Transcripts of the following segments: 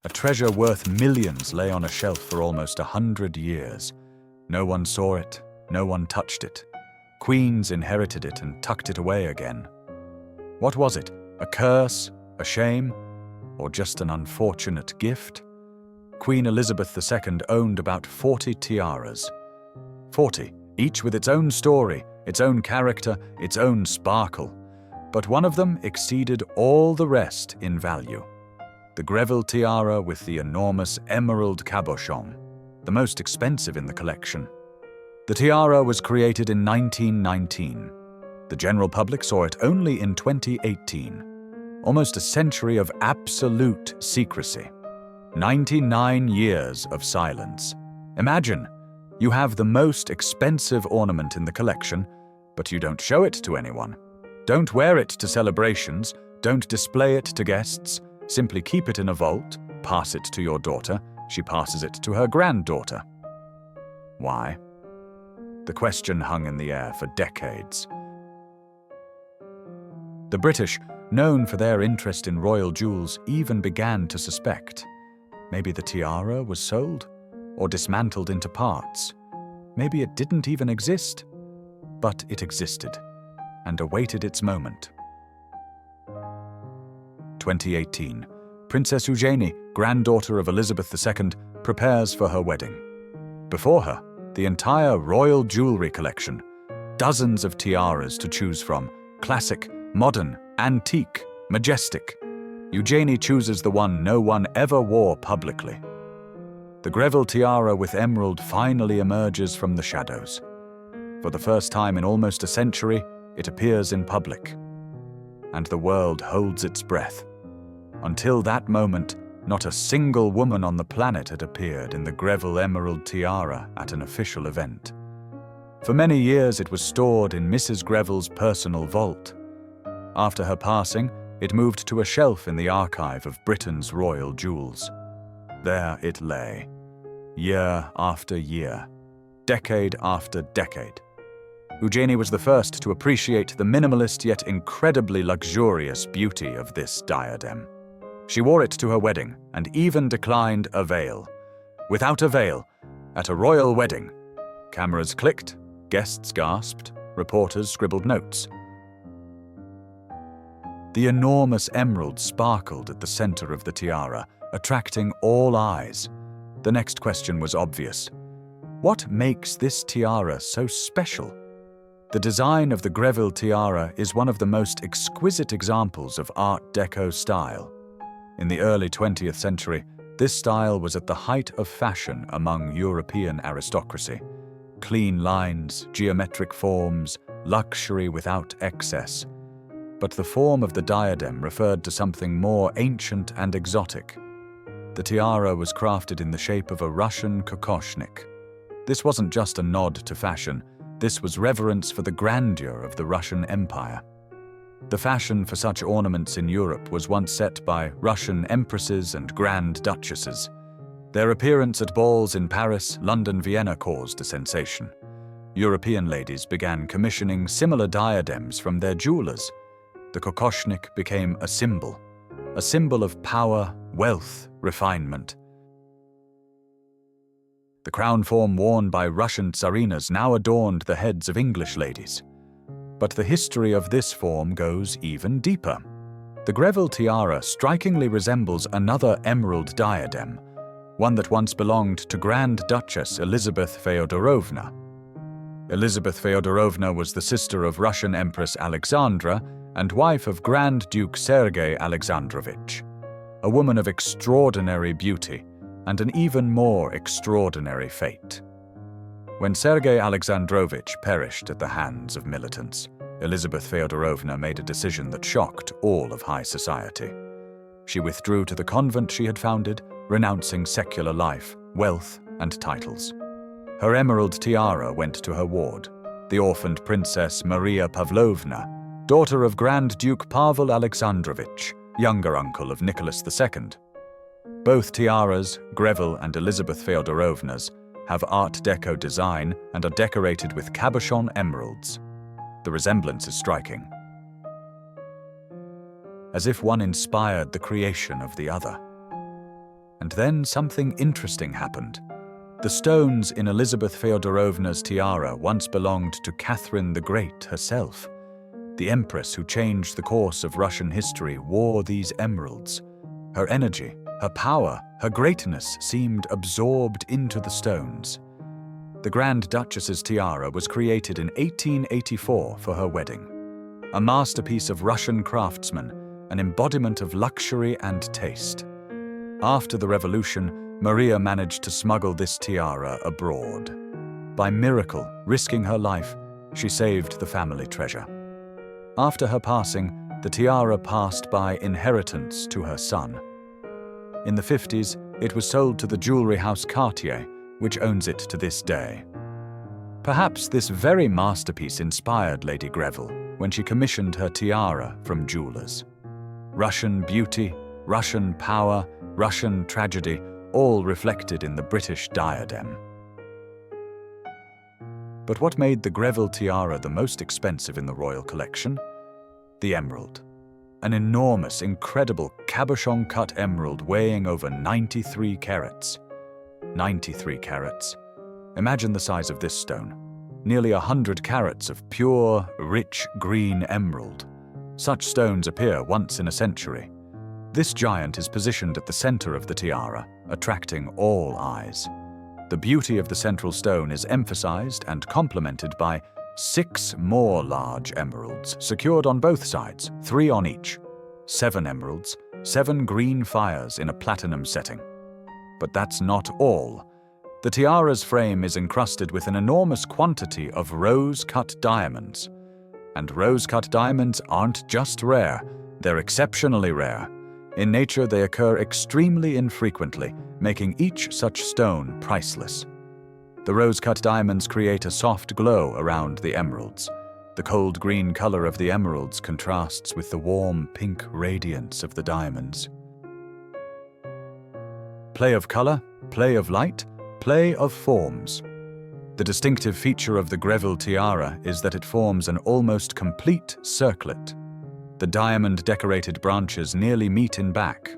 A treasure worth millions lay on a shelf for almost 100 years. No one saw it, no one touched it. Queens inherited it and tucked it away again. What was it? A curse? A shame? Or just an unfortunate gift? Queen Elizabeth II owned about 40 tiaras. 40, each with its own story, its own character, its own sparkle. But one of them exceeded all the rest in value. The Greville Tiara with the enormous emerald cabochon, the most expensive in the collection. The tiara was created in 1919. The general public saw it only in 2018. Almost a century of absolute secrecy. 99 years of silence. Imagine, you have the most expensive ornament in the collection, but you don't show it to anyone. Don't wear it to celebrations, don't display it to guests, simply keep it in a vault, pass it to your daughter, she passes it to her granddaughter. Why? The question hung in the air for decades. The British, known for their interest in royal jewels, even began to suspect. Maybe the tiara was sold, or dismantled into parts. Maybe it didn't even exist. But it existed, and awaited its moment. 2018. Princess Eugenie, granddaughter of Elizabeth II, prepares for her wedding. Before her, the entire royal jewelry collection. Dozens of tiaras to choose from. Classic, modern, antique, majestic. Eugenie chooses the one no one ever wore publicly. The Greville Tiara with emerald finally emerges from the shadows. For the first time in almost a century, it appears in public. And the world holds its breath. Until that moment, not a single woman on the planet had appeared in the Greville Emerald Tiara at an official event. For many years it was stored in Mrs. Greville's personal vault. After her passing, it moved to a shelf in the archive of Britain's royal jewels. There it lay, year after year, decade after decade. Eugenie was the first to appreciate the minimalist yet incredibly luxurious beauty of this diadem. She wore it to her wedding and even declined a veil. Without a veil, at a royal wedding. Cameras clicked, guests gasped, reporters scribbled notes. The enormous emerald sparkled at the center of the tiara, attracting all eyes. The next question was obvious. What makes this tiara so special? The design of the Greville Tiara is one of the most exquisite examples of Art Deco style. In the early 20th century, this style was at the height of fashion among European aristocracy. Clean lines, geometric forms, luxury without excess. But the form of the diadem referred to something more ancient and exotic. The tiara was crafted in the shape of a Russian kokoshnik. This wasn't just a nod to fashion, this was reverence for the grandeur of the Russian Empire. The fashion for such ornaments in Europe was once set by Russian empresses and Grand Duchesses. Their appearance at balls in Paris, London, Vienna caused a sensation. European ladies began commissioning similar diadems from their jewelers. The kokoshnik became a symbol of power, wealth, refinement. The crown form worn by Russian tsarinas now adorned the heads of English ladies. But the history of this form goes even deeper. The Greville Tiara strikingly resembles another emerald diadem, one that once belonged to Grand Duchess Elizabeth Feodorovna. Elizabeth Feodorovna was the sister of Russian Empress Alexandra and wife of Grand Duke Sergei Alexandrovich, a woman of extraordinary beauty and an even more extraordinary fate. When Sergei Alexandrovich perished at the hands of militants, Elizabeth Feodorovna made a decision that shocked all of high society. She withdrew to the convent she had founded, renouncing secular life, wealth, and titles. Her emerald tiara went to her ward, the orphaned Princess Maria Pavlovna, daughter of Grand Duke Pavel Alexandrovich, younger uncle of Nicholas II. Both tiaras, Greville and Elizabeth Feodorovna's, have Art Deco design and are decorated with cabochon emeralds. The resemblance is striking. As if one inspired the creation of the other. And then something interesting happened. The stones in Elizabeth Feodorovna's tiara once belonged to Catherine the Great herself. The empress who changed the course of Russian history wore these emeralds. Her energy, her power, her greatness seemed absorbed into the stones. The Grand Duchess's tiara was created in 1884 for her wedding. A masterpiece of Russian craftsmen, an embodiment of luxury and taste. After the revolution, Maria managed to smuggle this tiara abroad. By miracle, risking her life, she saved the family treasure. After her passing, the tiara passed by inheritance to her son. In the 50s, it was sold to the jewelry house Cartier, which owns it to this day. Perhaps this very masterpiece inspired Lady Greville when she commissioned her tiara from jewelers. Russian beauty, Russian power, Russian tragedy, all reflected in the British diadem. But what made the Greville tiara the most expensive in the royal collection? The emerald. An enormous, incredible cabochon-cut emerald weighing over 93 carats. 93 carats. Imagine the size of this stone. Nearly 100 carats of pure, rich green emerald. Such stones appear once in a century. This giant is positioned at the center of the tiara, attracting all eyes. The beauty of the central stone is emphasized and complemented by 6 more large emeralds secured on both sides, 3 on each. 7 emeralds, 7 green fires in a platinum setting. But that's not all. The tiara's frame is encrusted with an enormous quantity of rose-cut diamonds. And rose-cut diamonds aren't just rare, they're exceptionally rare. In nature, they occur extremely infrequently, making each such stone priceless. The rose-cut diamonds create a soft glow around the emeralds. The cold green color of the emeralds contrasts with the warm pink radiance of the diamonds. Play of color, play of light, play of forms. The distinctive feature of the Greville tiara is that it forms an almost complete circlet. The diamond-decorated branches nearly meet in back.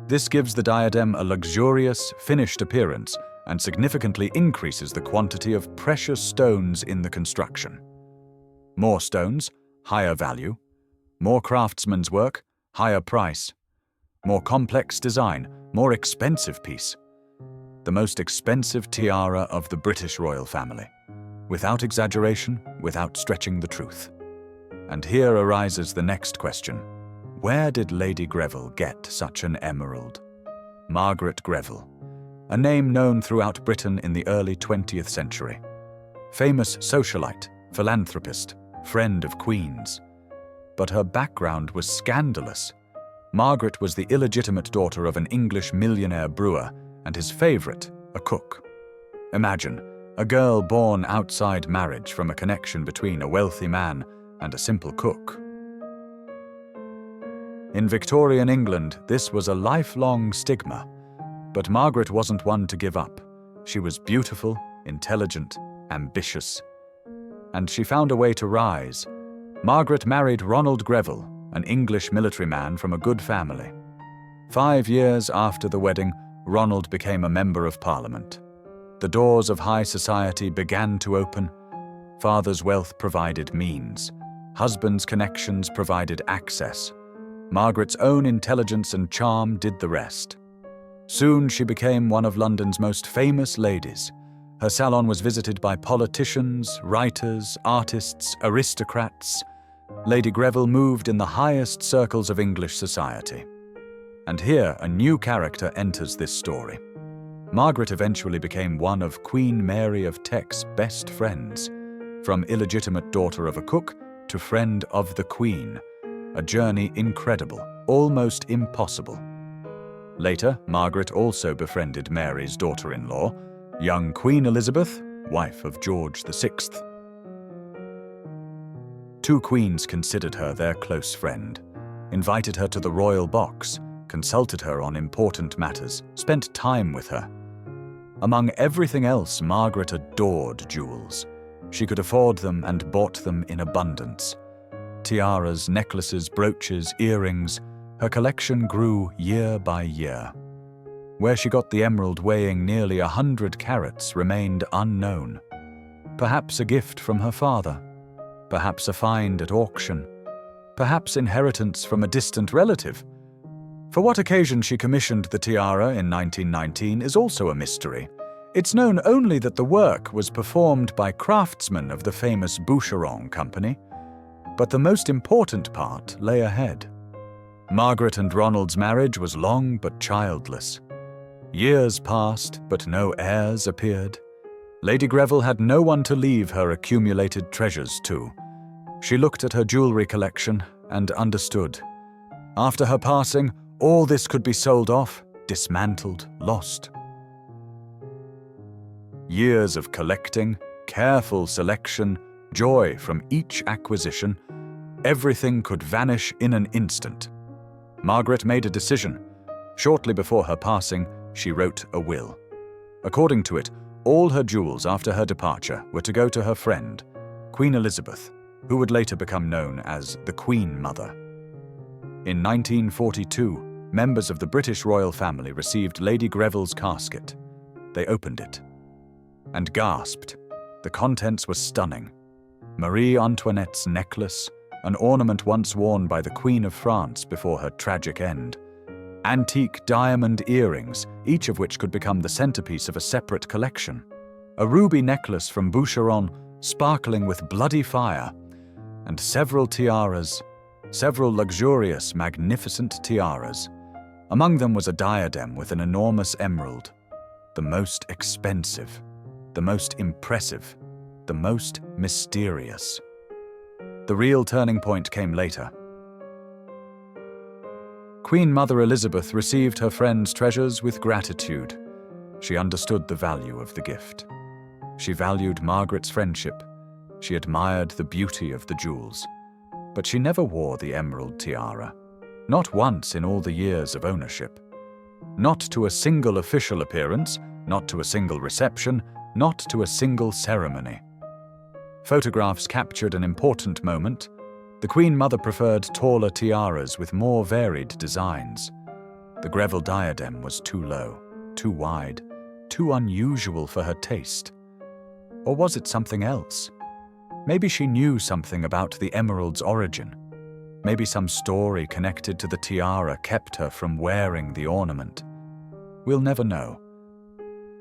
This gives the diadem a luxurious, finished appearance and significantly increases the quantity of precious stones in the construction. More stones, higher value. More craftsman's work, higher price. More complex design, more expensive piece. The most expensive tiara of the British royal family. Without exaggeration, without stretching the truth. And here arises the next question. Where did Lady Greville get such an emerald? Margaret Greville, a name known throughout Britain in the early 20th century. Famous socialite, philanthropist, friend of queens. But her background was scandalous. Margaret was the illegitimate daughter of an English millionaire brewer and his favorite, a cook. Imagine, a girl born outside marriage from a connection between a wealthy man and a simple cook. In Victorian England, this was a lifelong stigma. But Margaret wasn't one to give up. She was beautiful, intelligent, ambitious. And she found a way to rise. Margaret married Ronald Greville, an English military man from a good family. 5 years after the wedding, Ronald became a member of Parliament. The doors of high society began to open. Father's wealth provided means. Husband's connections provided access. Margaret's own intelligence and charm did the rest. Soon she became one of London's most famous ladies. Her salon was visited by politicians, writers, artists, aristocrats. Lady Greville moved in the highest circles of English society. And here a new character enters this story. Margaret eventually became one of Queen Mary of Teck's best friends. From illegitimate daughter of a cook to friend of the Queen. A journey incredible, almost impossible. Later, Margaret also befriended Mary's daughter-in-law, young Queen Elizabeth, wife of George VI. 2 queens considered her their close friend, invited her to the royal box, consulted her on important matters, spent time with her. Among everything else, Margaret adored jewels. She could afford them and bought them in abundance. Tiaras, necklaces, brooches, earrings, her collection grew year by year. Where she got the emerald weighing nearly 100 carats remained unknown. Perhaps a gift from her father, perhaps a find at auction, perhaps inheritance from a distant relative. For what occasion she commissioned the tiara in 1919 is also a mystery. It's known only that the work was performed by craftsmen of the famous Boucheron company, but the most important part lay ahead. Margaret and Ronald's marriage was long but childless. Years passed, but no heirs appeared. Lady Greville had no one to leave her accumulated treasures to. She looked at her jewelry collection and understood. After her passing, all this could be sold off, dismantled, lost. Years of collecting, careful selection, joy from each acquisition, everything could vanish in an instant. Margaret made a decision. Shortly before her passing, she wrote a will. According to it, all her jewels after her departure were to go to her friend, Queen Elizabeth, who would later become known as the Queen Mother. In 1942, members of the British royal family received Lady Greville's casket. They opened it and gasped. The contents were stunning. Marie Antoinette's necklace, an ornament once worn by the Queen of France before her tragic end. Antique diamond earrings, each of which could become the centerpiece of a separate collection. A ruby necklace from Boucheron, sparkling with bloody fire. And several tiaras, several luxurious, magnificent tiaras. Among them was a diadem with an enormous emerald. The most expensive, the most impressive, the most mysterious. The real turning point came later. Queen Mother Elizabeth received her friend's treasures with gratitude. She understood the value of the gift. She valued Margaret's friendship. She admired the beauty of the jewels. But she never wore the emerald tiara. Not once in all the years of ownership. Not to a single official appearance, not to a single reception, not to a single ceremony. Photographs captured an important moment. The Queen Mother preferred taller tiaras with more varied designs. The Greville diadem was too low, too wide, too unusual for her taste. Or was it something else? Maybe she knew something about the emerald's origin. Maybe some story connected to the tiara kept her from wearing the ornament. We'll never know.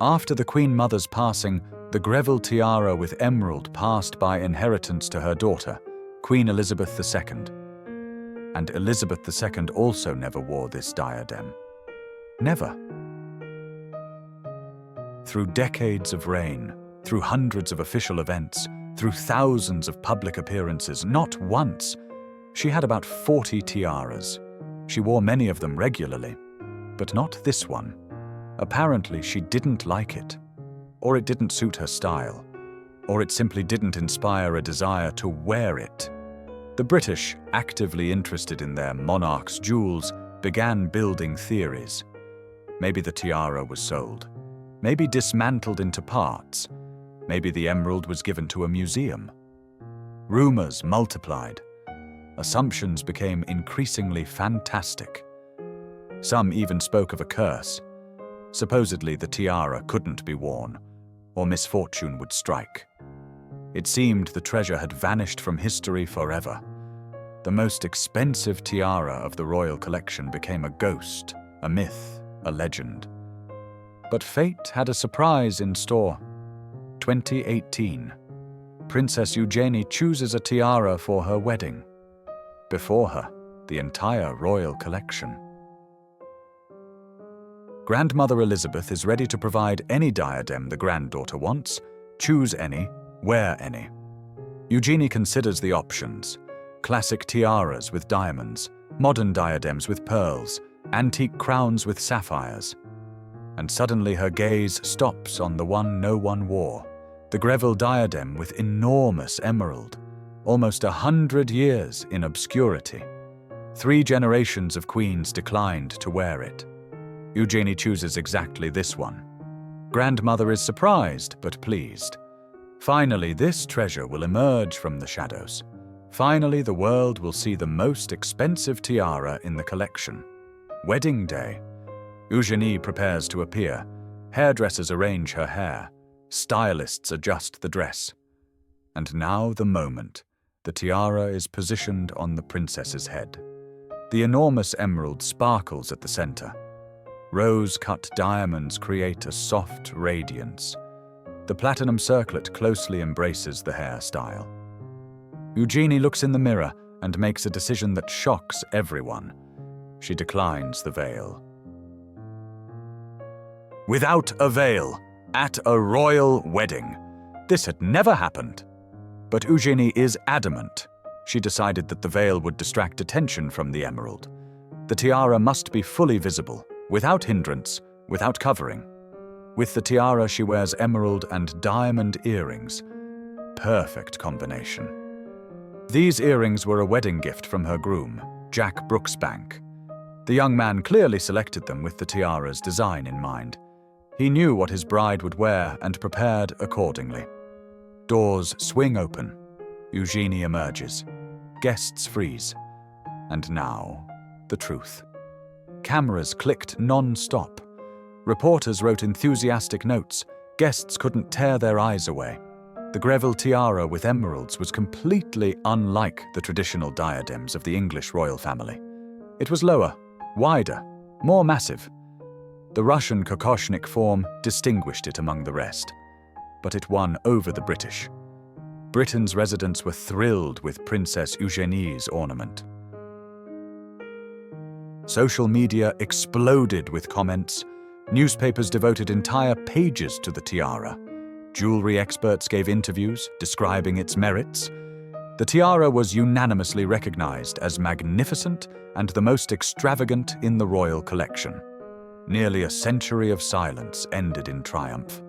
After the Queen Mother's passing, the Greville tiara with emerald passed by inheritance to her daughter, Queen Elizabeth II. And Elizabeth II also never wore this diadem. Never. Through decades of reign, through hundreds of official events, through thousands of public appearances, not once. She had about 40 tiaras. She wore many of them regularly, but not this one. Apparently, she didn't like it, or it didn't suit her style, or it simply didn't inspire a desire to wear it. The British, actively interested in their monarch's jewels, began building theories. Maybe the tiara was sold, maybe dismantled into parts, maybe the emerald was given to a museum. Rumors multiplied. Assumptions became increasingly fantastic. Some even spoke of a curse. Supposedly the tiara couldn't be worn, or misfortune would strike. It seemed the treasure had vanished from history forever. The most expensive tiara of the royal collection became a ghost, a myth, a legend. But fate had a surprise in store. 2018. Princess Eugenie chooses a tiara for her wedding. Before her, the entire royal collection. Grandmother Elizabeth is ready to provide any diadem the granddaughter wants, choose any, wear any. Eugenie considers the options: classic tiaras with diamonds, modern diadems with pearls, antique crowns with sapphires. And suddenly her gaze stops on the one no one wore, the Greville diadem with enormous emerald, almost 100 years in obscurity. 3 generations of queens declined to wear it. Eugenie chooses exactly this one. Grandmother is surprised but pleased. Finally, this treasure will emerge from the shadows. Finally, the world will see the most expensive tiara in the collection. Wedding day. Eugenie prepares to appear. Hairdressers arrange her hair. Stylists adjust the dress. And now the moment. The tiara is positioned on the princess's head. The enormous emerald sparkles at the center. Rose-cut diamonds create a soft radiance. The platinum circlet closely embraces the hairstyle. Eugenie looks in the mirror and makes a decision that shocks everyone. She declines the veil. Without a veil, at a royal wedding. This had never happened. But Eugenie is adamant. She decided that the veil would distract attention from the emerald. The tiara must be fully visible, without hindrance, without covering. With the tiara, she wears emerald and diamond earrings. Perfect combination. These earrings were a wedding gift from her groom, Jack Brooksbank. The young man clearly selected them with the tiara's design in mind. He knew what his bride would wear and prepared accordingly. Doors swing open. Eugenie emerges. Guests freeze. And now, the truth. Cameras clicked non-stop. Reporters wrote enthusiastic notes. Guests couldn't tear their eyes away. The Greville tiara with emeralds was completely unlike the traditional diadems of the English royal family. It was lower, wider, more massive. The Russian kokoshnik form distinguished it among the rest, but it won over the British. Britain's residents were thrilled with Princess Eugenie's ornament. Social media exploded with comments. Newspapers devoted entire pages to the tiara. Jewelry experts gave interviews describing its merits. The tiara was unanimously recognized as magnificent and the most extravagant in the royal collection. Nearly a century of silence ended in triumph.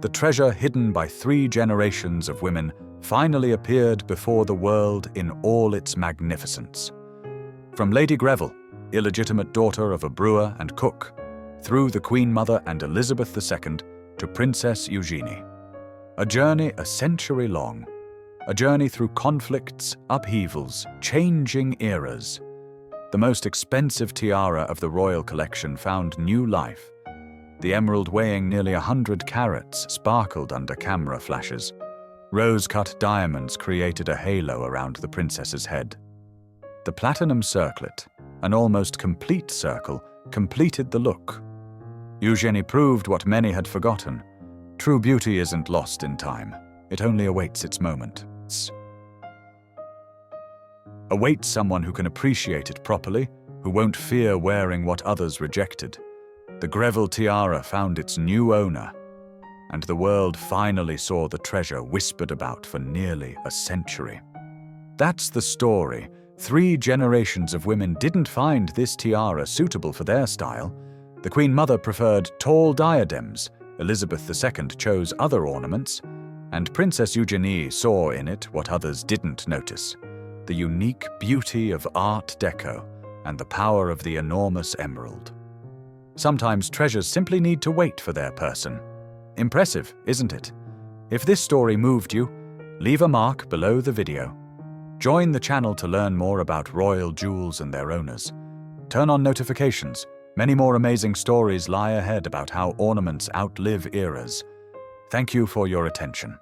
The treasure hidden by 3 generations of women finally appeared before the world in all its magnificence. From Lady Greville, illegitimate daughter of a brewer and cook, through the Queen Mother and Elizabeth II to Princess Eugenie. A journey a century long. A journey through conflicts, upheavals, changing eras. The most expensive tiara of the royal collection found new life. The emerald weighing nearly 100 carats sparkled under camera flashes. Rose-cut diamonds created a halo around the princess's head. The platinum circlet, an almost complete circle, completed the look. Eugenie proved what many had forgotten. True beauty isn't lost in time. It only awaits its moment. Awaits someone who can appreciate it properly, who won't fear wearing what others rejected. The Greville tiara found its new owner, and the world finally saw the treasure whispered about for nearly a century. That's the story. 3 generations of women didn't find this tiara suitable for their style. The Queen Mother preferred tall diadems, Elizabeth II chose other ornaments, and Princess Eugenie saw in it what others didn't notice: the unique beauty of Art Deco and the power of the enormous emerald. Sometimes treasures simply need to wait for their person. Impressive, isn't it? If this story moved you, leave a mark below the video. Join the channel to learn more about royal jewels and their owners. Turn on notifications. Many more amazing stories lie ahead about how ornaments outlive eras. Thank you for your attention.